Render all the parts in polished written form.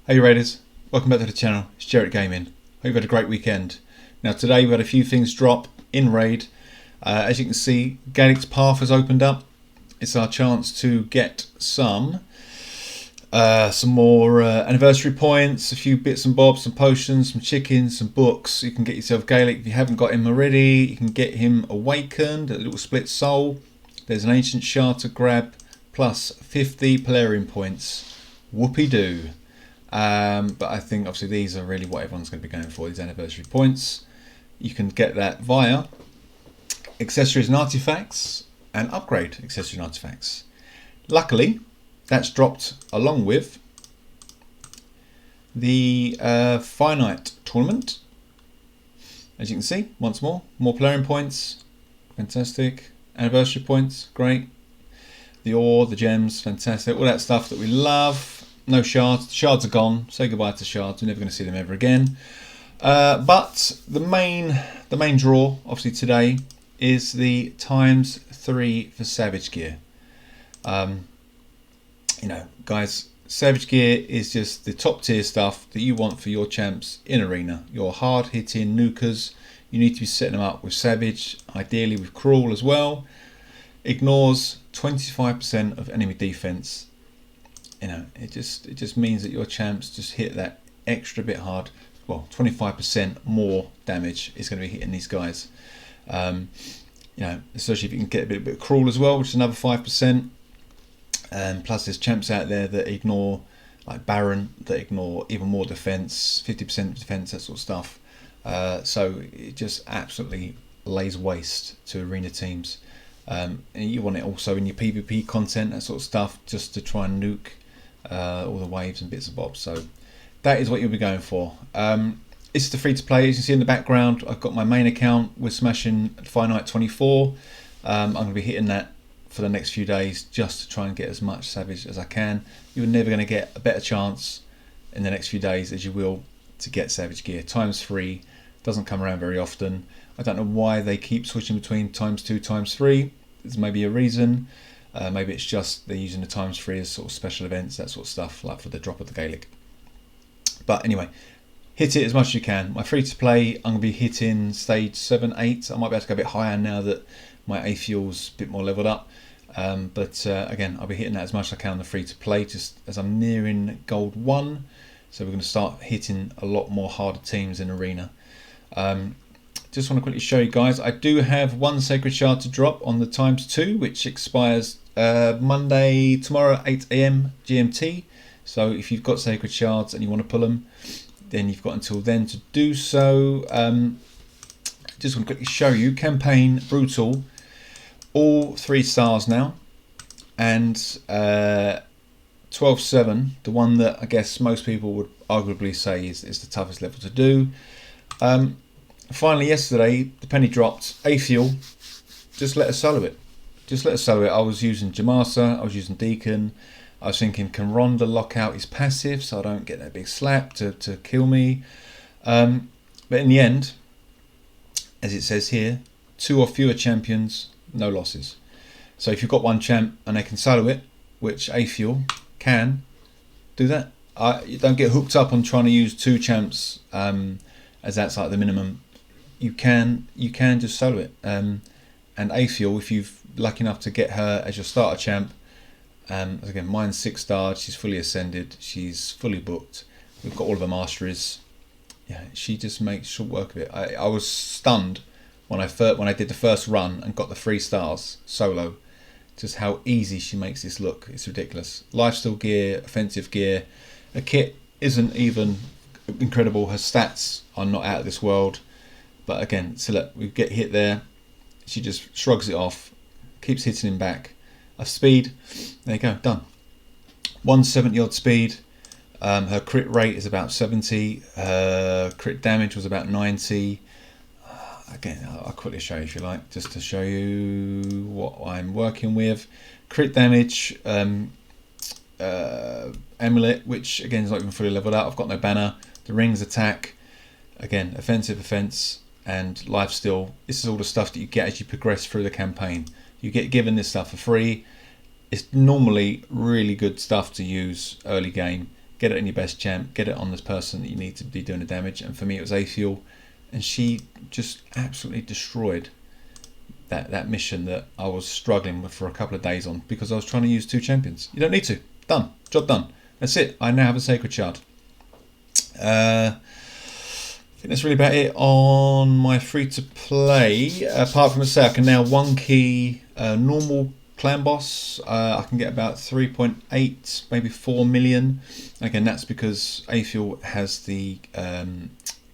Hey Raiders, welcome back to the channel. It's Jarrett Gaming. Hope you've had a great weekend. Now today we've had a few things drop in Raid. As you can see, Gaelic's Path has opened up. It's our chance to get some more anniversary points, a few bits and bobs, some potions, some chickens, some books. You can get yourself Gaelic if you haven't got him already. You can get him awakened, a little split soul. There's an ancient shard to grab, plus 50 Polarium points. Whoopie-doo. But I think obviously these are really what everyone's going to be going for, these anniversary points. You can get that via accessories and artifacts and upgrade accessories and artifacts. Luckily, that's dropped along with the finite tournament. As you can see, once more Polarium points, fantastic. Anniversary points, great. The ore, the gems, fantastic. All that stuff that we love. No shards. The shards are gone. Say goodbye to shards. We're never going to see them ever again. But the main draw, obviously today, is the ×3 for Savage Gear. You know, guys, Savage Gear is just the top tier stuff that you want for your champs in Arena. Your hard hitting nukers. You need to be setting them up with Savage, ideally with Cruel as well. Ignores 25% of enemy defense. You know, it just means that your champs just hit that extra bit hard. Well, 25% more damage is going to be hitting these guys. You know, especially if you can get a bit Cruel as well, which is another 5%. Plus, there's champs out there that ignore, like Baron, that ignore even more defense, 50% defense, that sort of stuff. So it just absolutely lays waste to Arena teams. And you want it also in your PvP content, that sort of stuff, just to try and nuke all the waves and bits and bobs. So that is what you'll be going for. This is the free to play. As you can see in the background, I've got my main account. We're smashing Finite 24. I'm going to be hitting that for the next few days just to try and get as much Savage as I can. You're never going to get a better chance in the next few days as you will to get Savage Gear. ×3 doesn't come around very often. I don't know why they keep switching between ×2, ×3. There's maybe a reason. Maybe it's just they're using the ×3 as sort of special events, that sort of stuff, like for the drop of the Gaelic. But anyway, hit it as much as you can. My free to play, I'm going to be hitting stage 7, 8. I might be able to go a bit higher now that my A fuel's a bit more leveled up. But again, I'll be hitting that as much as I can on the free to play, just as I'm nearing gold 1. So we're going to start hitting a lot more harder teams in Arena. Just want to quickly show you guys, I do have one Sacred Shard to drop on the ×2, which expires Monday, tomorrow, 8 AM GMT. So if you've got Sacred Shards and you want to pull them, then you've got until then to do so. Just want to quickly show you, Campaign, Brutal, all 3 stars now. And 12-7, the one that I guess most people would arguably say is the toughest level to do. Finally, yesterday, the penny dropped. A fuel, just let us solo it. Just let us solo it. I was using Jamasa, I was using Deacon. I was thinking, can Rhonda lock out his passive so I don't get that big slap to kill me? But in the end, as it says here, 2 or fewer champions, no losses. So if you've got one champ and they can solo it, which A fuel can, do that. You don't get hooked up on trying to use 2 champs, as that's like the minimum. You can just solo it. And A fuel, if you've lucky enough to get her as your starter champ, again, mine's 6 stars. She's fully ascended. She's fully booked. We've got all of her masteries. Yeah, she just makes short work of it. I was stunned when I did the first run and got the 3 stars solo. Just how easy she makes this look. It's ridiculous. Lifesteal gear, offensive gear. Her kit isn't even incredible. Her stats are not out of this world. But again, so look, we get hit there. She just shrugs it off, keeps hitting him back. Her speed, there you go, done. 170 odd speed. Her crit rate is about 70. Her crit damage was about 90. Again, I'll quickly show you if you like, just to show you what I'm working with. Crit damage, amulet, which again is not even fully leveled out. I've got no banner. The rings attack, again, offensive, offense, and lifesteal. This is all the stuff that you get as you progress through the campaign. You get given this stuff for free. It's normally really good stuff to use early game. get it in your best champ, get it on this person that you need to be doing the damage. And for me, it was Aethiel, and she just absolutely destroyed that mission that I was struggling with for a couple of days on, because I was trying to use 2 champions. You don't need to. Done. Job done. That's it. I now have a Sacred Shard. I think that's really about it on my free-to-play. Apart from I say, I can now 1 key normal clan boss. I can get about 3.8, maybe 4 million. Again, that's because Aethiel has the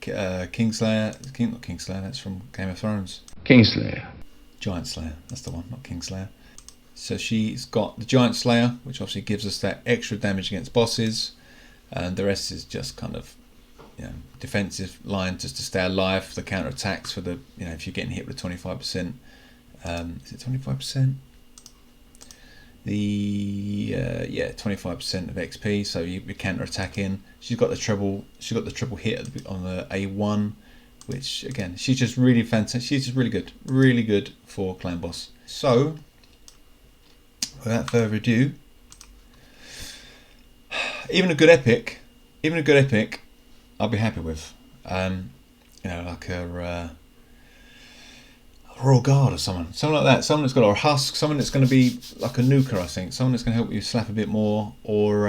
Kingslayer. Not Kingslayer, that's from Game of Thrones. Kingslayer. Giant Slayer, that's the one, not Kingslayer. So she's got the Giant Slayer, which obviously gives us that extra damage against bosses, and the rest is just kind of, you know, defensive line just to stay alive for the counter attacks. For the, you know, if you're getting hit with 25%, is it 25%? Yeah, 25% of XP. So you're counter attacking. She's got the treble. She's got the triple hit on the A1. Which again, she's just really fantastic. She's just really good for clan boss. So, without further ado, even a good epic, I'll be happy with. You know, like a Royal Guard or something like that. Someone that's got a husk. Someone that's going to be like a nuker, I think. Someone that's going to help you slap a bit more, or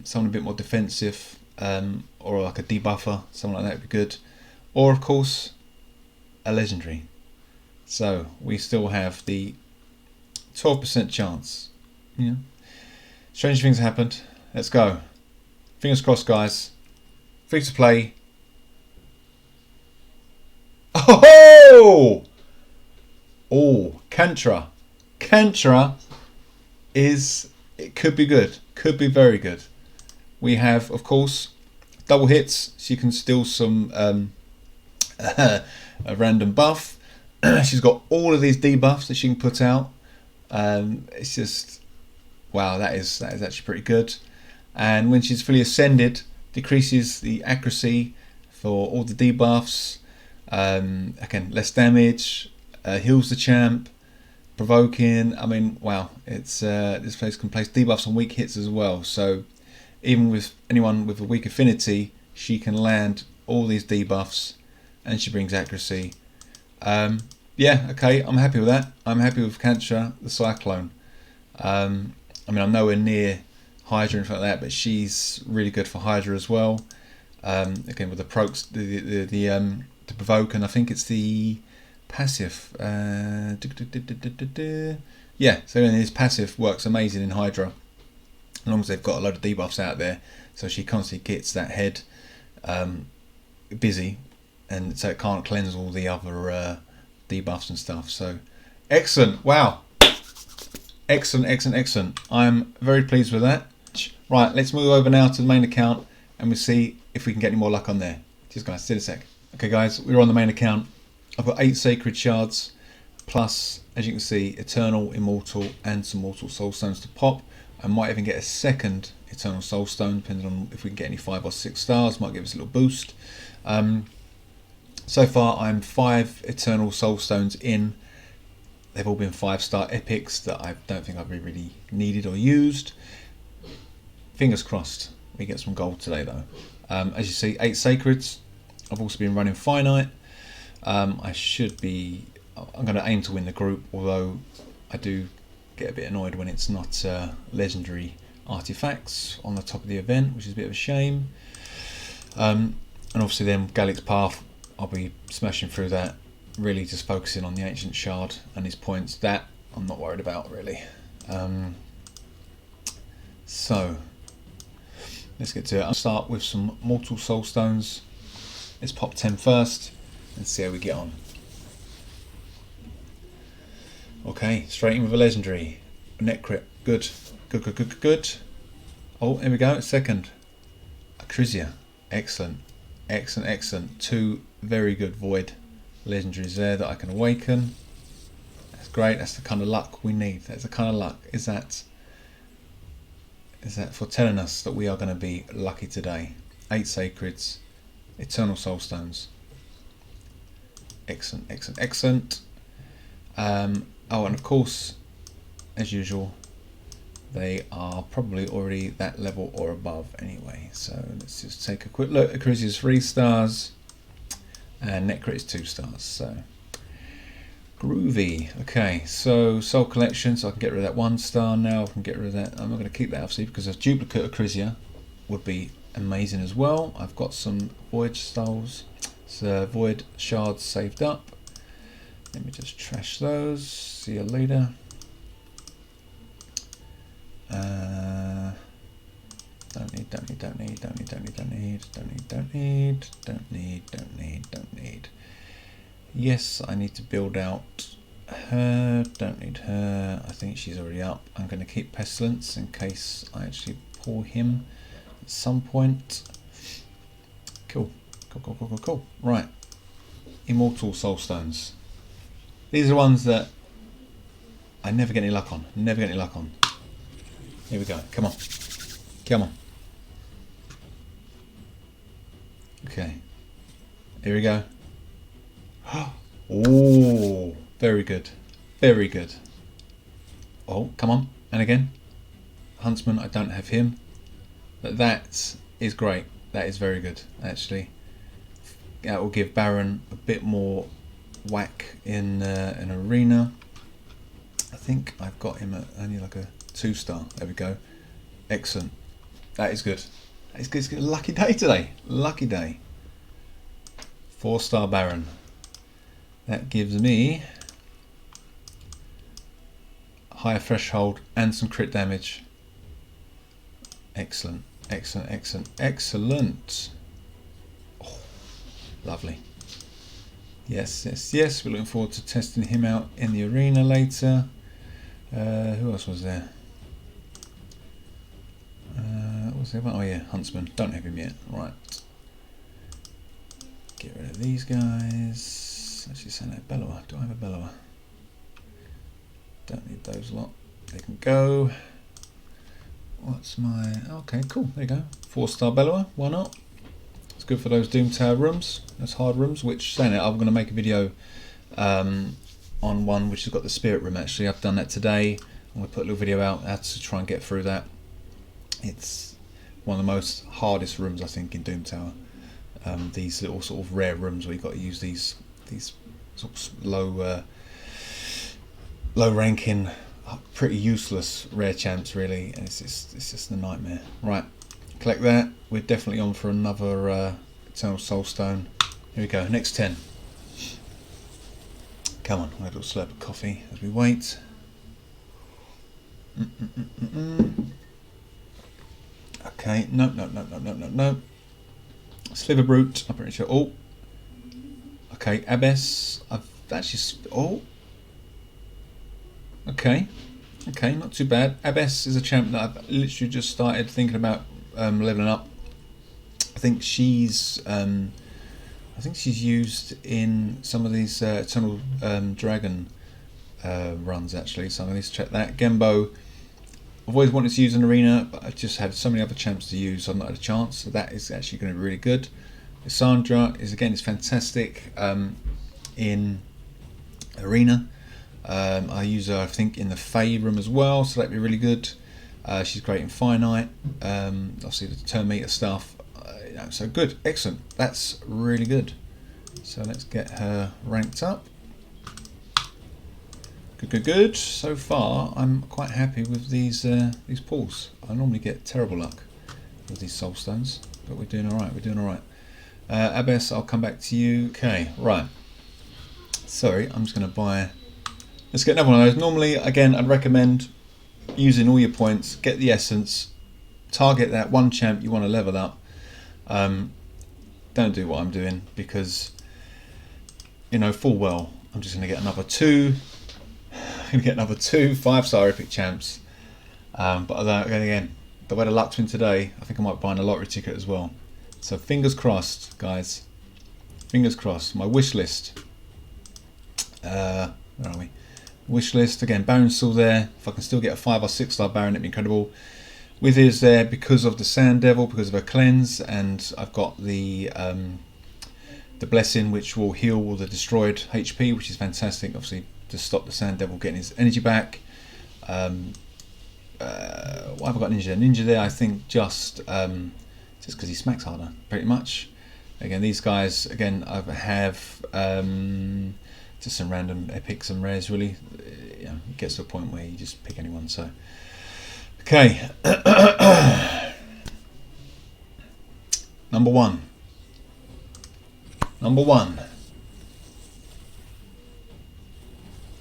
someone a bit more defensive, or like a debuffer. Something like that would be good. Or, of course, a legendary. So, we still have the 12% chance. Yeah. Strange things happened. Let's go. Fingers crossed, guys. Free to play. Oh! Oh, Kantra. Kantra is... It could be good. Could be very good. We have, of course, double hits. So you can steal some... a random buff. She's got all of these debuffs that she can put out. It's just, wow, that is actually pretty good. And when she's fully ascended, decreases the accuracy for all the debuffs. Again, less damage, heals the champ, provoking. I mean, wow, it's this place can place debuffs on weak hits as well. So even with anyone with a weak affinity, she can land all these debuffs. And she brings accuracy. Yeah, okay, I'm happy with that. I'm happy with Kantra, the Cyclone. I mean, I'm nowhere near Hydra and like that, but she's really good for Hydra as well. Again, with the procs, the provoke, and I think it's the passive. Yeah, so his passive works amazing in Hydra, as long as they've got a load of debuffs out there. So she constantly gets that head busy. And so it can't cleanse all the other debuffs and stuff. So excellent. Wow. Excellent. I'm very pleased with that. Right, let's move over now to the main account and we'll see if we can get any more luck on there. Cheers, guys. See you in a sec. Okay, guys, we're on the main account. I've got 8 Sacred Shards, plus, as you can see, Eternal, Immortal, and some Mortal Soulstones to pop. I might even get a second Eternal Soulstone, depending on if we can get any 5 or 6 stars. Might give us a little boost. So far, I'm 5 Eternal Soulstones in. They've all been 5-star epics that I don't think I've really needed or used. Fingers crossed we get some gold today, though. As you see, 8 Sacreds. I've also been running Finite. I'm going to aim to win the group, although I do get a bit annoyed when it's not legendary artifacts on the top of the event, which is a bit of a shame. And obviously then Gallic's Path, I'll be smashing through that, really just focusing on the Ancient Shard and his points. That I'm not worried about, really. So let's get to it. I'll start with some Mortal Soulstones. Let's pop 10 first and see how we get on. Okay, straight in with a legendary. Net crit. Good. Oh, here we go. Second. Acrizia. Excellent. 2 very good Void legendaries there that I can awaken. That's great. That's the kind of luck we need. That's the kind of luck. Is that foretelling us that we are going to be lucky today? 8 Sacreds, Eternal Soulstones. Excellent. Oh, and of course, as usual, they are probably already that level or above anyway. So let's just take a quick look. Charisma is 3 stars and net crit is 2 stars. So groovy. Okay, so Soul Collection, so I can get rid of that 1 star now. I can get rid of that. I'm not going to keep that obviously because a duplicate of Charisma would be amazing as well. I've got some Void Souls, so Void Shards saved up. Let me just trash those. See you later. Don't need. Yes, I need to build out her. Don't need her. I think she's already up. I'm going to keep Pestilence in case I actually pull him at some point. Cool. Right. Immortal Soulstones. These are the ones that I never get any luck on. Here we go. Come on. Okay. Here we go. Oh, very good. Oh, come on. And again. Huntsman, I don't have him. But that is great. That is very good, actually. That will give Baron a bit more whack in an arena. I think I've got him at only like a 2 star. There we go. Excellent. That is good. It's a lucky day today. Lucky day. 4 star Baron. That gives me higher threshold and some crit damage. Excellent. Oh, lovely. Yes. We're looking forward to testing him out in the arena later. Who else was there? What was there? Oh yeah, Huntsman. Don't have him yet. Right. Get rid of these guys. Actually, send out Bellower. Do I have a Bellower? Don't need those lot. They can go. What's my... Okay, cool. There you go. 4 star Bellower. Why not? It's good for those Doom Tower rooms. Those hard rooms. Which, saying it, I'm going to make a video on one which has got the Spirit Room. Actually, I've done that today. I'm going to put a little video out how to try and get through that. It's one of the most hardest rooms, I think, in Doom Tower. These little sort of rare rooms where you've got to use these sort of low ranking, pretty useless rare champs really, and it's just a nightmare. Right, collect that. We're definitely on for another Eternal Soulstone. Here we go. Next 10. Come on, we'll have a little slurp of coffee as we wait. Okay, no. Sliver Brute, I'm pretty sure. Oh, okay, Abyss. I've actually. Oh, okay, not too bad. Abyss is a champ that I've literally just started thinking about leveling up. I think she's used in some of these Eternal Dragon runs actually. So I'm going to check that. Gembo. I've always wanted to use an arena, but I've just had so many other champs to use, so I've not had a chance. So that is actually going to be really good. Cassandra is fantastic in arena. I use her, I think, in the Fae room as well, so that'd be really good. She's great in Finite. Obviously the turn meter stuff. So good, excellent. That's really good. So let's get her ranked up. Good. So far, I'm quite happy with these pulls. I normally get terrible luck with these Soulstones, but we're doing all right. Abyss, I'll come back to you. Okay, right. Sorry, I'm just going to buy. Let's get another one of those. Normally, again, I'd recommend using all your points. Get the essence. Target that one champ you want to level up. Don't do what I'm doing because you know full well I'm just going to get another 2. I'm going to get another 2 5-star epic champs, but again, the way the luck's been today, I think I might buy a lottery ticket as well. So fingers crossed, guys. Fingers crossed. My wish list. Where are we? Wish list again. Baron's still there. If I can still get a 5 or 6 star Baron, it'd be incredible. With is there because of the Sand Devil, because of her cleanse, and I've got the blessing which will heal all the destroyed HP, which is fantastic. Obviously, to stop the Sand Devil getting his energy back. why have I got Ninja? Ninja there, I think just because he smacks harder, pretty much. Again, these guys, again, I have just some random epics and rares, really. You know, it gets to a point where you just pick anyone, so. Okay. Number one.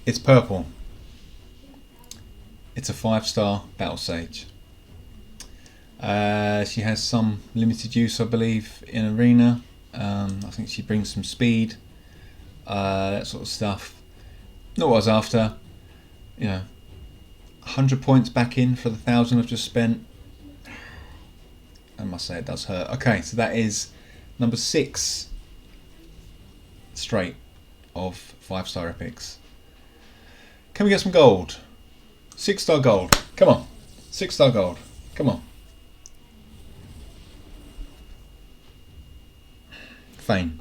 It's purple. It's a 5-star Battle Sage. She has some limited use, I believe, in Arena. I think she brings some speed, that sort of stuff. Not what I was after. You know, 100 points back in for the 1,000 I've just spent. I must say it does hurt. Okay, so that is number 6 straight of 5-star epics. Can we get some gold? 6-star gold. Come on. 6-star gold. Come on. Fane.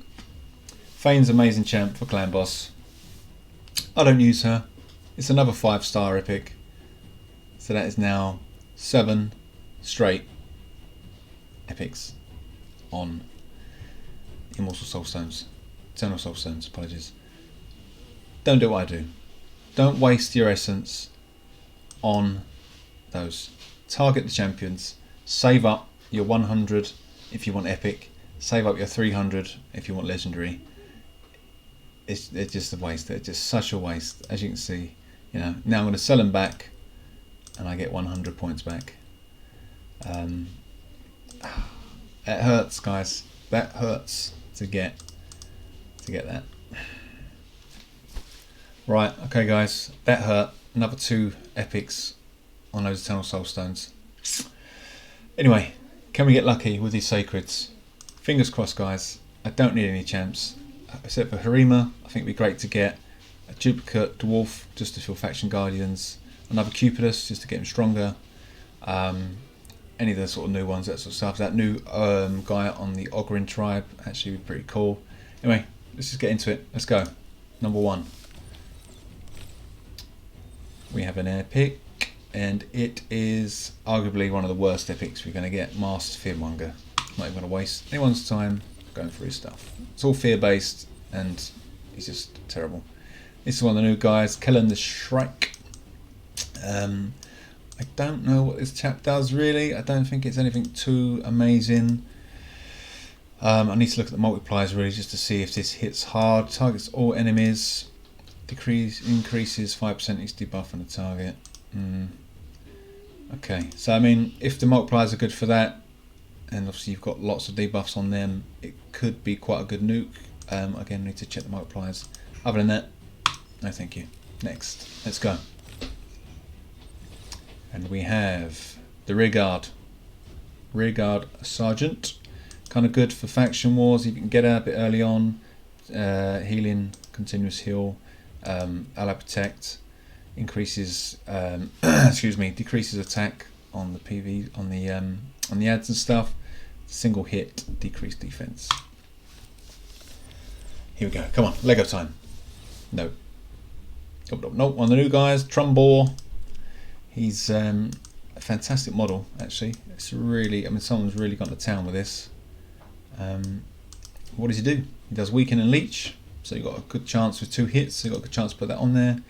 Fane's amazing champ for Clan Boss. I don't use her. It's another 5-star epic. So that is now 7 straight epics on Immortal Soulstones. Eternal Soulstones, apologies. Don't do what I do. Don't waste your essence on those. Target the champions. Save up your 100 if you want epic. Save up your 300 if you want legendary. It's just a waste. It's just such a waste. As you can see, you know. Now I'm going to sell them back, and I get 100 points back. It hurts, guys. That hurts to get that. Right, okay, guys. That hurt. Another 2 epics on those Eternal Soulstones. Anyway, can we get lucky with these sacreds? Fingers crossed, guys. I don't need any champs. Except for Harima, I think it'd be great to get a duplicate dwarf just to fill faction guardians, another Cupidus just to get him stronger, any of the sort of new ones, that sort of stuff. That new guy on the Ogrin tribe actually would be pretty cool. Anyway, let's just get into it. Let's go. Number 1. We have an epic, and it is arguably one of the worst epics we're going to get. Master Fearmonger. Not even going to waste anyone's time going through his stuff. It's all fear based, and he's just terrible. This is one of the new guys, Kellen the Shrike. I don't know what this chap does really. I don't think it's anything too amazing. I need to look at the multipliers really just to see if this hits hard. Targets all enemies. Increases 5% each debuff on the target. Okay, so I mean, if the multipliers are good for that, and obviously you've got lots of debuffs on them, it could be quite a good nuke. Again, I need to check the multipliers. Other than that, no thank you. Next, let's go. And we have the Rearguard. Rearguard Sergeant. Kind of good for faction wars if you can get out a bit early on. Healing, continuous heal, ally protect, increases excuse me, decreases attack on the PV on the ads and stuff. Single hit, decreased defense. Here we go. Come on, Lego time. No. No, one of the new guys, Trumbor. He's a fantastic model, actually. It's really, I mean, someone's really gone to town with this. What does he do? He does weaken and leech, so you've got a good chance with 2 hits. So you've got a good chance to put that on there.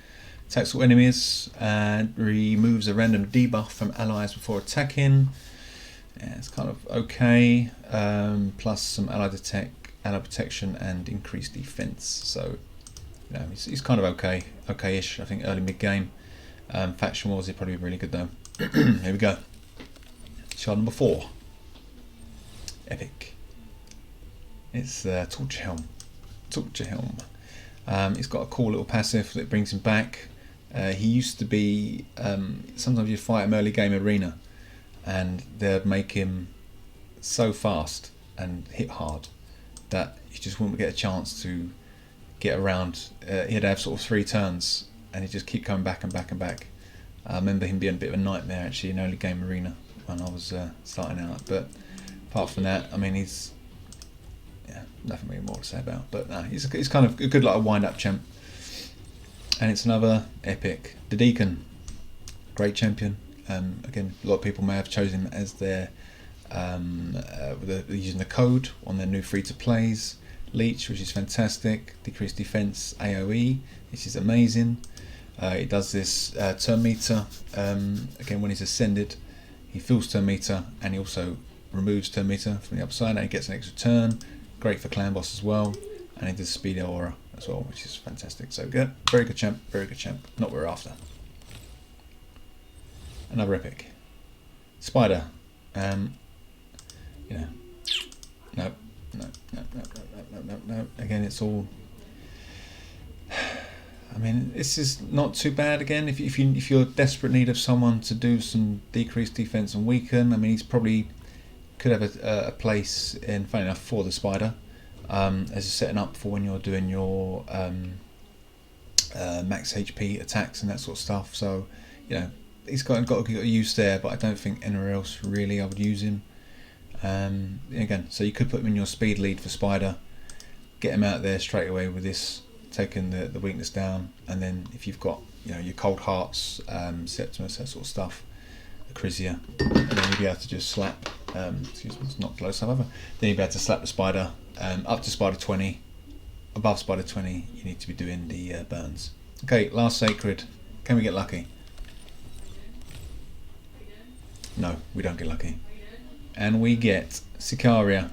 Attacks all enemies and removes a random debuff from allies before attacking. Yeah, it's kind of okay. Plus some ally protection and increased defense. So, you know, he's kind of okay-ish. I think early mid game. Faction wars, he'd probably be really good though. Here we go. Shard number 4. Epic. It's Torture Helm. Torture Helm. He's got a cool little passive that brings him back. He used to be, sometimes you fight him early game arena and they'd make him so fast and hit hard that you just wouldn't get a chance to get around. He'd have sort of 3 turns and he'd just keep coming back and back and back. I remember him being a bit of a nightmare actually in early game arena when I was starting out, but apart from that, I mean, he's nothing really more to say about, but he's kind of a good like a wind-up champ. And it's another epic, the Deacon, great champion, Again, a lot of people may have chosen him as their using the code on their new free-to-plays. Leech, which is fantastic. Decreased defense AoE, which is amazing. It does this turn meter. Again, when he's ascended, he fills turn meter, and he also removes turn meter from the upside, and he gets an extra turn. Great for clan boss as well. And he does speed aura as well, which is fantastic. So good, very good champ, very good champ. Not what we're after. Another epic. Spider. You know, no. Again, it's all. I mean, this is not too bad. Again, if you're desperate need of someone to do some decreased defense and weaken, I mean, he's probably could have a place in, funny enough, for the spider, as a setting up for when you're doing your max HP attacks and that sort of stuff. So, you know, he's got a use there, but I don't think anywhere else really I would use him. Again, so you could put him in your speed lead for spider, get him out there straight away with this, taking the weakness down, and then if you've got, you know, your cold hearts, Septimus, that sort of stuff, Acrisia, and then you'd be able to just slap, excuse me, it's not close, however, then you'd be able to slap the spider up to spider 20. Above spider 20 you need to be doing the burns. Okay, last sacred. Can we get lucky? No, we don't get lucky. And we get Sicaria.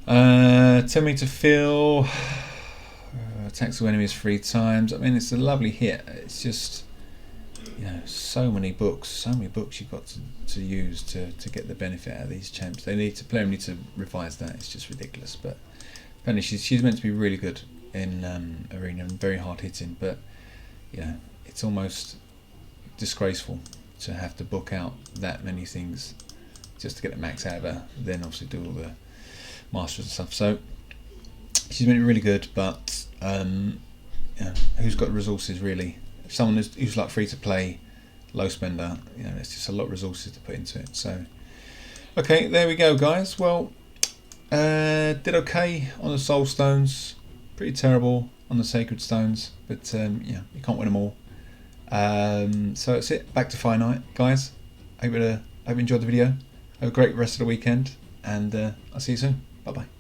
10 meter fill, attacks all enemies 3 times. I mean, it's a lovely hit. It's just, you know, so many books you've got to use to get the benefit out of these champs. They need to need to revise that. It's just ridiculous. But apparently she's meant to be really good in arena and very hard hitting. But you know, it's almost disgraceful to have to book out that many things just to get the max out of her, then obviously do all the masters and stuff. So she's been really good, but yeah, who's got the resources really? If someone who's like free to play, low spender, you know, it's just a lot of resources to put into it. So okay, there we go, guys. Well, did okay on the soul stones, pretty terrible on the sacred stones, but yeah, you can't win them all. So that's it. Back to finite, guys. I hope you enjoyed the video. Have a great rest of the weekend, and I'll see you soon. Bye bye.